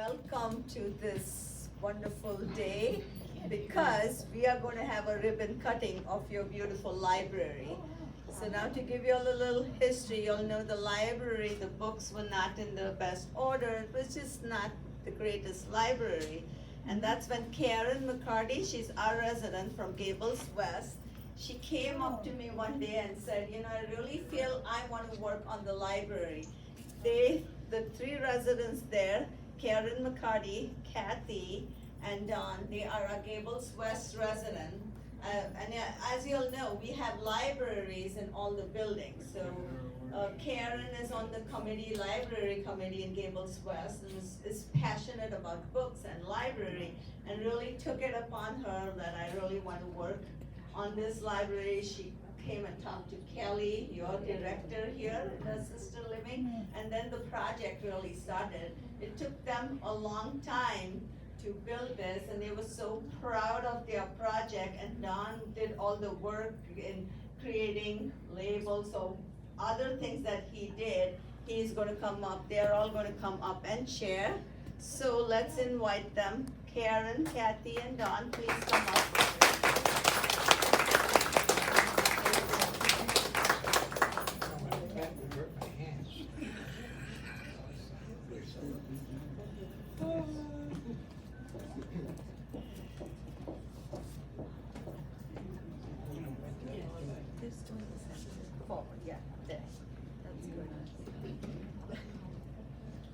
welcome to this wonderful day because we are going to have a ribbon cutting of your beautiful library. So now to give you all a little history, you'll know the library, the books were not in the best order, which is not the greatest library. And that's when Karen McCarty, she's our resident from Gables West, she came up to me one day and said, you know, I really feel I want to work on the library. The three residents there, Karen McCarty, Kathy, and Don, they are a Gables West resident. And as you'll know, we have libraries in all the buildings. So Karen is on the library committee in Gables West, and is passionate about books and library, and really took it upon her that I really want to work on this library. She came and talked to Kelly, your director here in assisted living, and then the project really started. It took them a long time to build this, and they were so proud of their project, and Don did all the work in creating labels, so other things that he did, he's going to come up, they're all going to come up and share. So let's invite them. Karen, Kathy, and Don, please come up.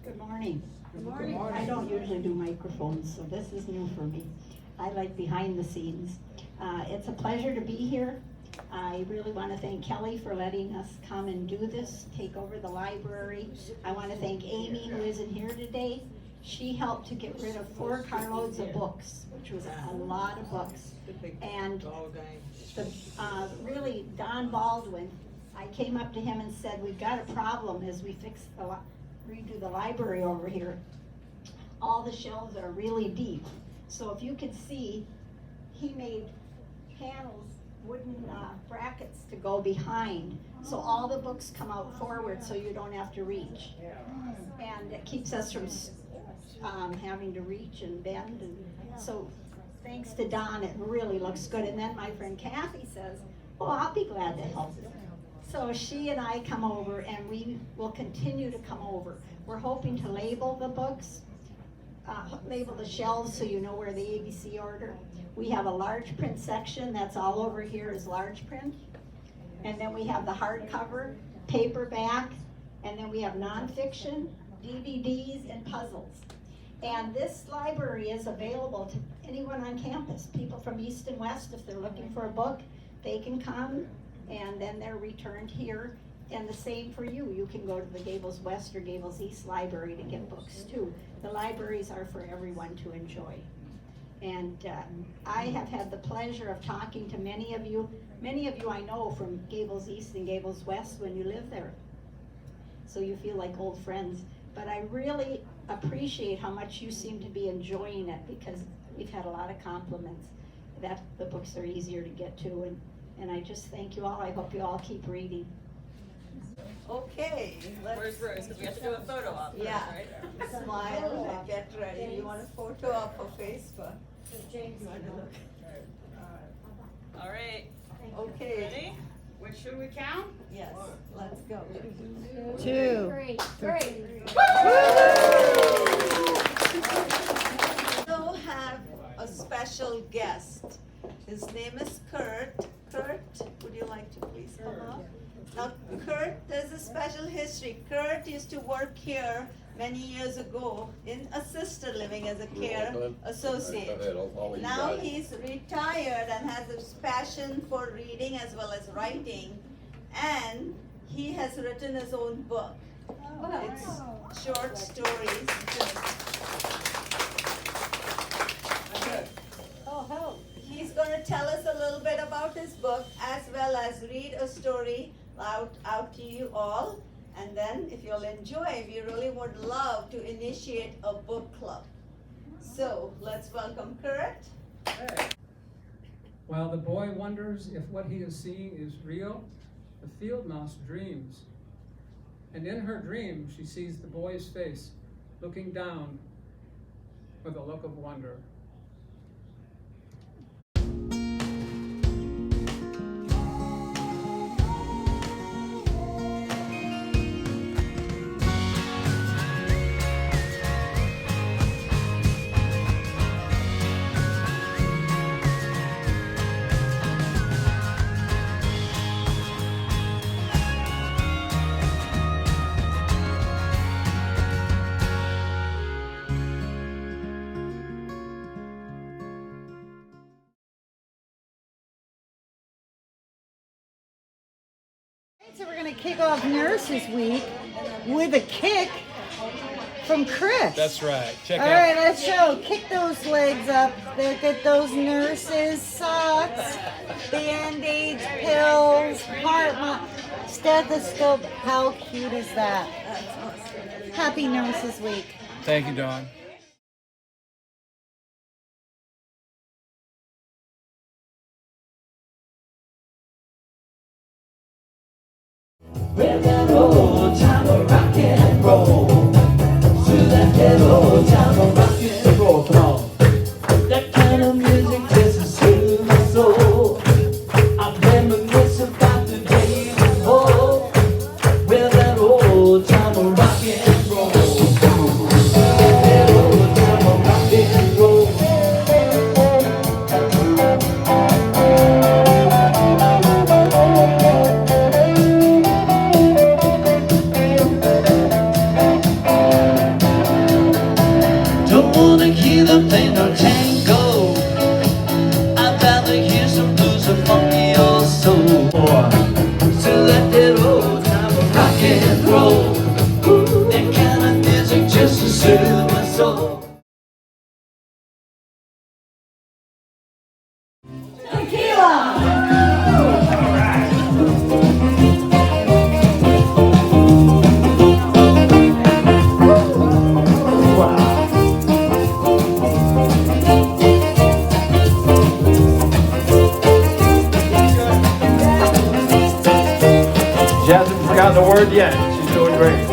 Good morning. Good morning. I don't usually do microphones, so this is new for me. I like behind the scenes. It's a pleasure to be here. I really want to thank Kelly for letting us come and do this, take over the library. I want to thank Amy, who isn't here today. She helped to get rid of 4 carloads of books, which was a lot of books. And really, Don Baldwin, I came up to him and said, we've got a problem as we redo the library over here. All the shelves are really deep. So if you could see, he made panels, wooden brackets to go behind. So all the books come out forward so you don't have to reach. And it keeps us from having to reach and bend. And so thanks to Don, it really looks good. And then my friend Kathy says, oh, I'll be glad to help. So she and I come over, and we will continue to come over. We're hoping to label the books, label the shelves so you know where the ABC order. We have a large print section, that's all over here is large print. And then we have the hardcover, paperback, and then we have nonfiction, DVDs, and puzzles. And this library is available to anyone on campus. People from East and West, if they're looking for a book, they can come, and then they're returned here. And the same for you. You can go to the Gables West or Gables East Library to get books too. The libraries are for everyone to enjoy. And I have had the pleasure of talking to many of you. Many of you I know from Gables East and Gables West when you live there. So you feel like old friends. But I really appreciate how much you seem to be enjoying it, because we've had a lot of compliments that the books are easier to get to. And I just thank you all. I hope you all keep reading. Okay. Where's Rose? Because we have to do a photo op first, Yeah. right? Smile and get ready. You want a photo op for Facebook? You want to look? All right. Okay. Ready? Which should we count? Yes. Let's go. 2, 3. We also have a special guest. His name is Kurt. Kurt, would you like to please come up? Now, Kurt, there's a special history. Kurt used to work here many years ago in assisted living as a care associate. Now he's retired and has a passion for reading as well as writing, and he has written his own book. It's short stories. He's going to tell us a little bit about his book, as well as read a story out to you all. And then, if you'll enjoy, we really would love to initiate a book club. So, let's welcome Kurt. While the boy wonders if what he is seeing is real, the field mouse dreams. And in her dream, she sees the boy's face looking down with a look of wonder. So we're going to kick off Nurses Week with a kick from Chris. That's right. Check All out. right, let's show. Kick those legs up. Look at those nurses' socks, Band-Aids, pills, stethoscope. How cute is that? Happy Nurses Week. Thank you, Dawn. Well, that old time of rock and roll. To that old time of rock and roll. Come on. That kind of music just soothes my soul. I reminisce about the days before. Well, that old time of rock and roll. That old time of rock and roll. Don't wanna hear them play no tango. I'd rather hear some blues or funky old soul. So let that old time of rock and roll. That kind of music just to soothe my soul. She hasn't forgotten a word yet. She's doing great.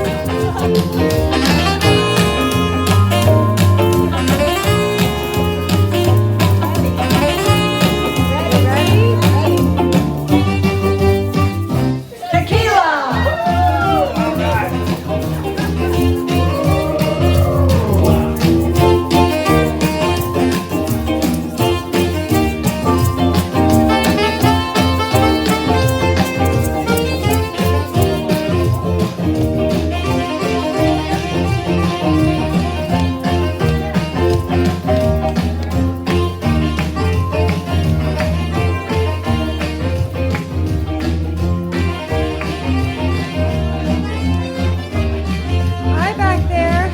Hi back there.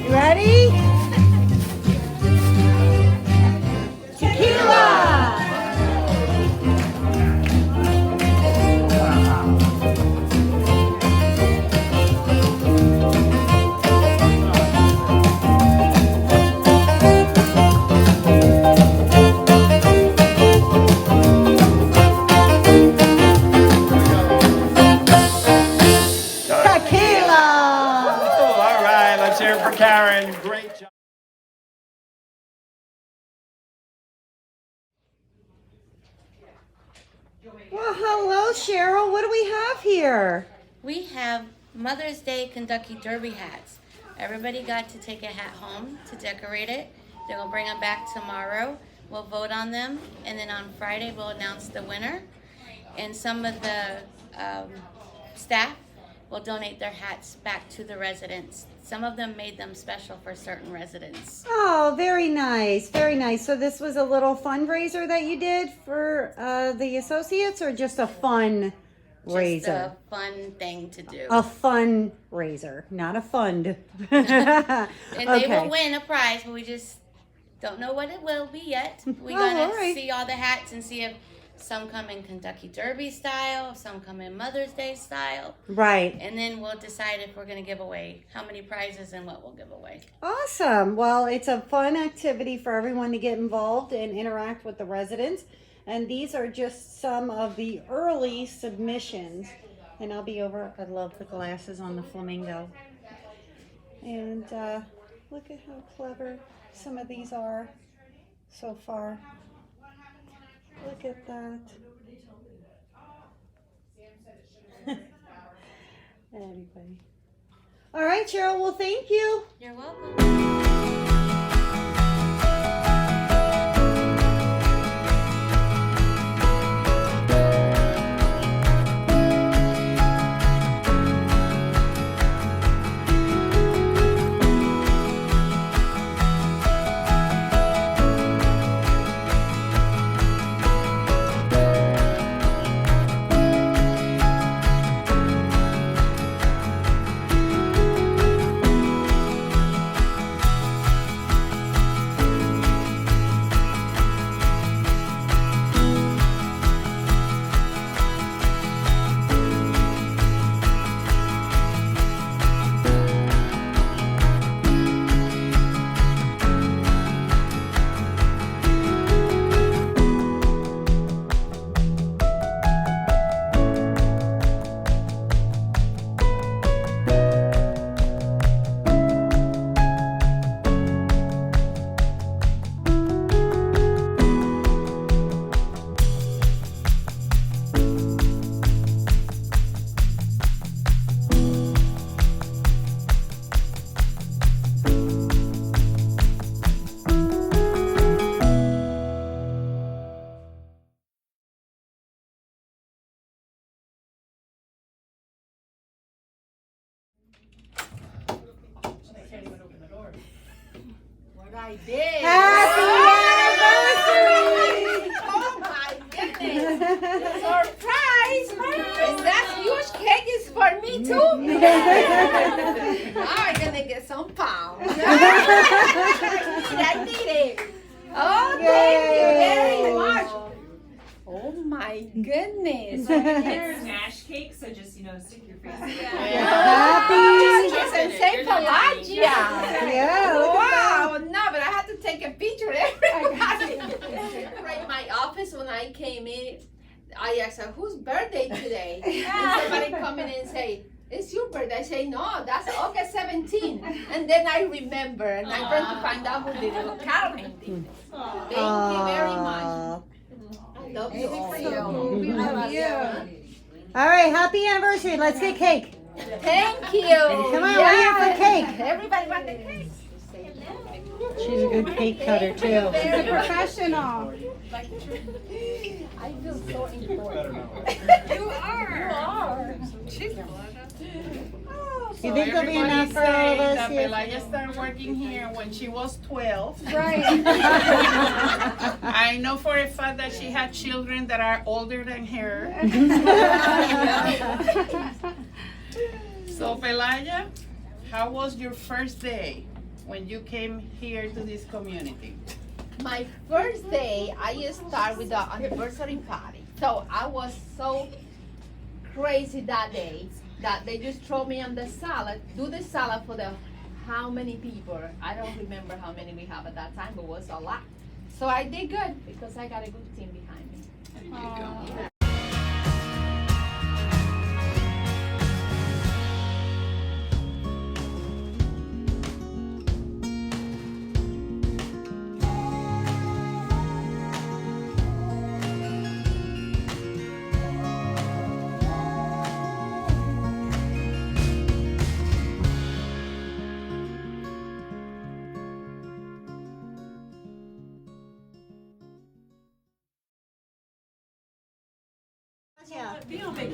You ready? Tequila! Tequila! Oh, all right. Let's hear it for Karen. Great job. Well, hello, Cheryl. What do we have here? We have Mother's Day Kentucky Derby hats. Everybody got to take a hat home to decorate it. They're gonna bring them back tomorrow. We'll vote on them, and then on Friday we'll announce the winner. And some of the staff will donate their hats back to the residents. Some of them made them special for certain residents. Oh, very nice. Very nice. So this was a little fundraiser that you did for the associates, or just a fun Just raiser? a fun thing to do. A fun raiser, not a fund. And they Okay. will win a prize, but we just don't know what it will be yet. We're Oh, gonna all right. see all the hats and see if some come in Kentucky Derby style, if some come in Mother's Day style, Right. and then we'll decide if we're gonna give away how many prizes and what we'll give away. Awesome. Well, it's a fun activity for everyone to get involved and interact with the residents. And these are just some of the early submissions And I'll be over. I love the glasses on the flamingo. And look at how clever some of these are so far. Look at that. Anyway. All right, Cheryl. Well, thank you. You're welcome. I did. Happy Oh my goodness. Surprise! And that huge cake is for me too? Now I'm gonna get some pounds. I need it. Oh, thank you very much. Oh my goodness. It's Nash cake, so just, stick your face in it. Happy. Just and say Pelagia. Yeah. Wow, no, but I had to take a picture of everybody. In my office when I came in, I asked her, whose birthday today? And somebody come in and say, it's your birthday. I say, no, that's August 17. And then I remember, and I'm trying to find out who did it. Carmen did. Thank you very much. I love you all. I love you. All right, happy anniversary. Let's get cake. Thank you. Come on, we're here for cake. Everybody want the cake. She's a good cake cutter, too. She's a professional. I feel so important. You are. You are. You think there'll be enough for all of us here? Pelagia started working here when she was 12. Right. I know for a fact that she had children that are older than her. So Pelagia, how was your first day when you came here to this community? My first day, I start with the anniversary party. So I was so crazy that day that they just throw me on the salad, do the salad for the how many people? I don't remember how many we have at that time, but it was a lot. So I did good because I got a good team behind me.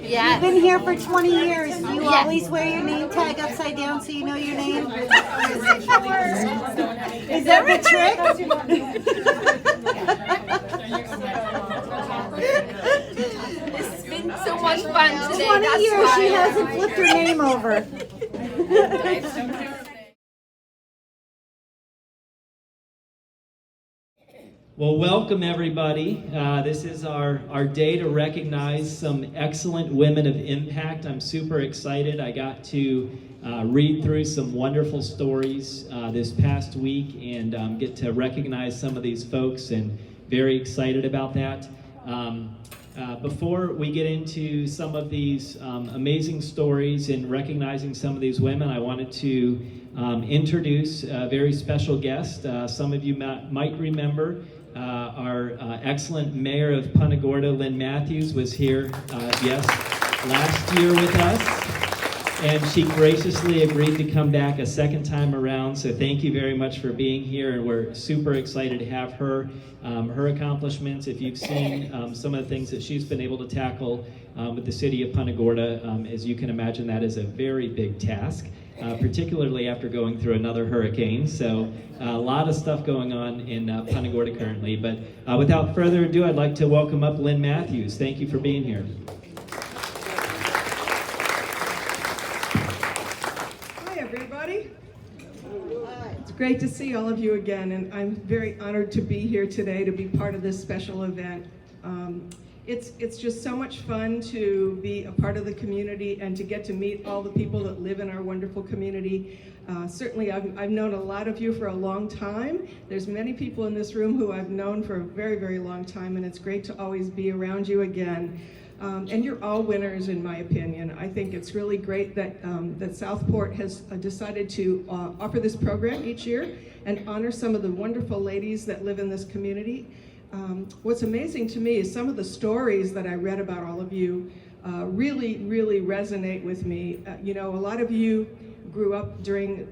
You've been here for 20 years. Do you always wear your name tag upside down so you know your name? Is that the trick? It's been so much fun today. 20 That's years why. she hasn't flipped her name over. Well, welcome everybody. This is our day to recognize some excellent women of impact. I'm super excited. I got to read through some wonderful stories this past week and get to recognize some of these folks, and very excited about that. Before we get into some of these amazing stories and recognizing some of these women, I wanted to introduce a very special guest. Some of you might remember our excellent mayor of Punta Gorda, Lynn Matthews, was here, last year with us. And she graciously agreed to come back a second time around, so thank you very much for being here, and we're super excited to have her. Her accomplishments, if you've seen some of the things that she's been able to tackle with the city of Punta Gorda, as you can imagine, that is a very big task, particularly after going through another hurricane. So a lot of stuff going on in Punta Gorda currently. But without further ado, I'd like to welcome up Lynn Matthews. Thank you for being here. It's great to see all of you again, and I'm very honored to be here today to be part of this special event. It's just so much fun to be a part of the community and to get to meet all the people that live in our wonderful community. Certainly I've known a lot of you for a long time. There's many people in this room who I've known for a very, very long time, and it's great to always be around you again. And you're all winners, in my opinion. I think it's really great that, that Southport has decided to offer this program each year and honor some of the wonderful ladies that live in this community. What's amazing to me is some of the stories that I read about all of you really, really resonate with me. You know, a lot of you grew up during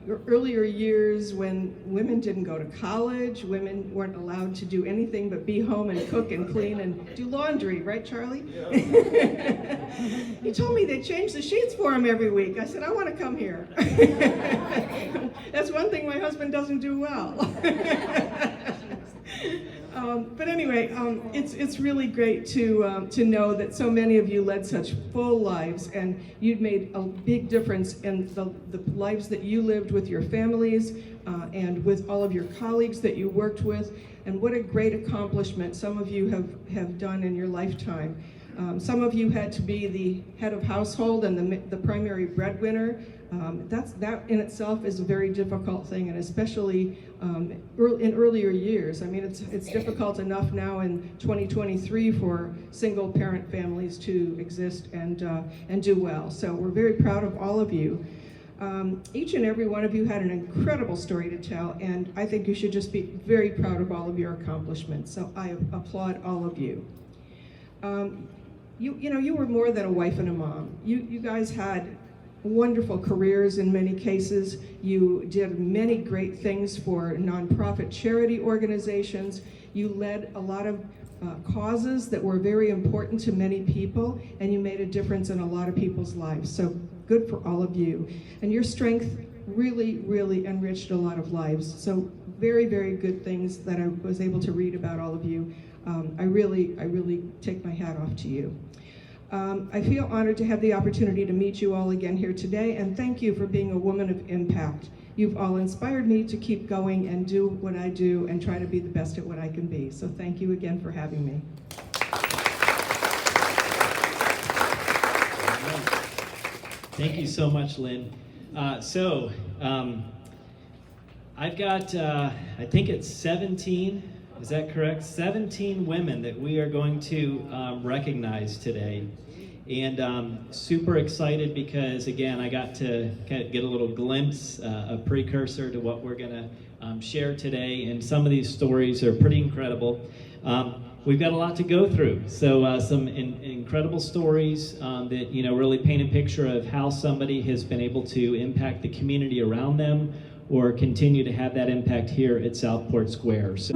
your earlier years when women didn't go to college, women weren't allowed to do anything but be home and cook and clean and do laundry, right, Charlie? Yeah. He told me they changed the sheets for him every week. I said, I want to come here. That's one thing my husband doesn't do well. But anyway, it's really great to know that so many of you led such full lives, and you'd made a big difference in the lives that you lived with your families and with all of your colleagues that you worked with. And what a great accomplishment some of you have done in your lifetime. Some of you had to be the head of household and the primary breadwinner. That in itself is a very difficult thing, and especially in earlier years. I mean, it's difficult enough now in 2023 for single parent families to exist and do well. So we're very proud of all of you. Each and every one of you had an incredible story to tell, and I think you should just be very proud of all of your accomplishments. So I applaud all of you. You know, you were more than a wife and a mom. You guys had wonderful careers in many cases. You did many great things for nonprofit charity organizations. You led a lot of causes that were very important to many people, and you made a difference in a lot of people's lives. So good for all of you. And your strength really, really enriched a lot of lives. So very, very good things that I was able to read about all of you. I really take my hat off to you. I feel honored to have the opportunity to meet you all again here today, and thank you for being a woman of impact. You've all inspired me to keep going and do what I do and try to be the best at what I can be. So thank you again for having me. Thank you so much, Lynn. I've got, I think it's 17, is that correct? 17 women that we are going to recognize today. And super excited because, again, I got to kind of get a little glimpse, a precursor to what we're going to share today. And some of these stories are pretty incredible. We've got a lot to go through. So some incredible stories that, you know, really paint a picture of how somebody has been able to impact the community around them or continue to have that impact here at Southport Square. So